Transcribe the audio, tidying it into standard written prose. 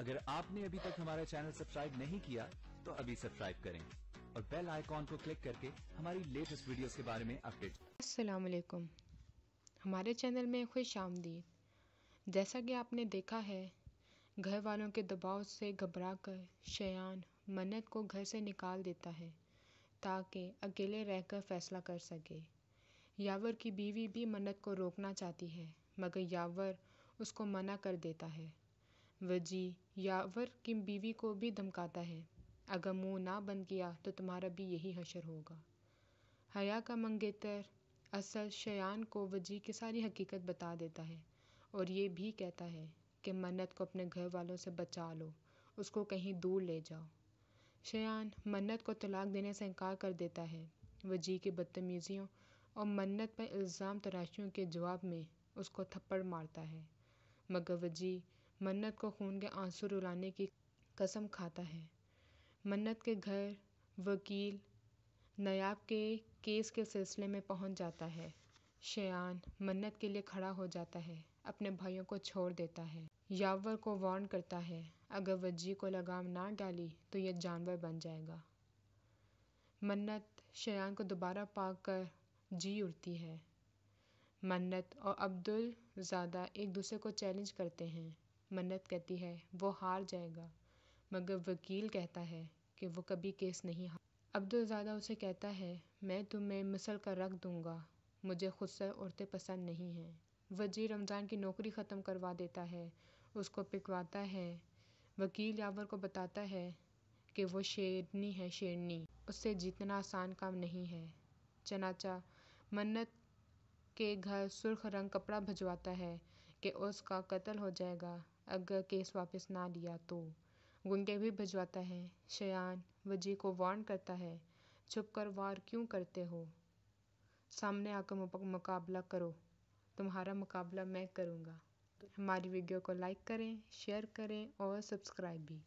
अगर आपने अभी तक हमारा चैनल सब्सक्राइब नहीं किया तो अभी सब्सक्राइब करें और बेल आइकॉन को क्लिक करके हमारी लेटेस्ट वीडियोस के बारे में अपडेट। अस्सलाम वालेकुम, हमारे चैनल में खुश आमदीद। जैसा कि आपने देखा है, घर वालों के दबाव से घबराकर शयान मन्नत को घर से निकाल देता है ताकि अकेले रहकर फैसला कर सके। यावर की बीवी भी मन्नत को रोकना चाहती है मगर यावर उसको मना कर देता है। वजी यावर की बीवी को भी धमकाता है, अगर मुंह ना बंद किया तो तुम्हारा भी यही हशर होगा। हया का मंगेतर असल शयान को वजी की सारी हकीकत बता देता है और ये भी कहता है कि मन्नत को अपने घर वालों से बचा लो, उसको कहीं दूर ले जाओ। शयान मन्नत को तलाक देने से इनकार कर देता है। वजी की बदतमीज़ियों और मन्नत पर इल्ज़ाम तराशियों के जवाब में उसको थप्पड़ मारता है मगर वजी मन्नत को खून के आंसू रुलाने की कसम खाता है। मन्नत के घर वकील नायाब के केस के सिलसिले में पहुंच जाता है। शयान मन्नत के लिए खड़ा हो जाता है, अपने भाइयों को छोड़ देता है। यावर को वार्न करता है, अगर वजी को लगाम ना डाली तो यह जानवर बन जाएगा। मन्नत शयान को दोबारा पाकर जी उठती है। मन्नत और अब्दुल ज़ादा एक दूसरे को चैलेंज करते हैं। मन्नत कहती है वो हार जाएगा मगर वकील कहता है कि वो कभी केस नहीं हार। अब्दुल ज़ादा उसे कहता है, मैं तुम्हें मिसल कर रख दूंगा, मुझे खुद से औरतें पसंद नहीं हैं। वजी रमज़ान की नौकरी ख़त्म करवा देता है, उसको पिटवाता है। वकील यावर को बताता है कि वो शेरनी है, शेरनी, उससे जीतना आसान काम नहीं है। चनाचा मन्नत के घर सुर्ख रंग कपड़ा भिजवाता है कि उसका कत्ल हो जाएगा अगर केस वापस ना लिया तो। गुंगे भी भिजवाता है। शयान वजी को वार्न करता है, छुप कर वार क्यों करते हो, सामने आकर मुकाबला करो, तुम्हारा मुकाबला मैं करूँगा। हमारी वीडियो को लाइक करें, शेयर करें और सब्सक्राइब भी।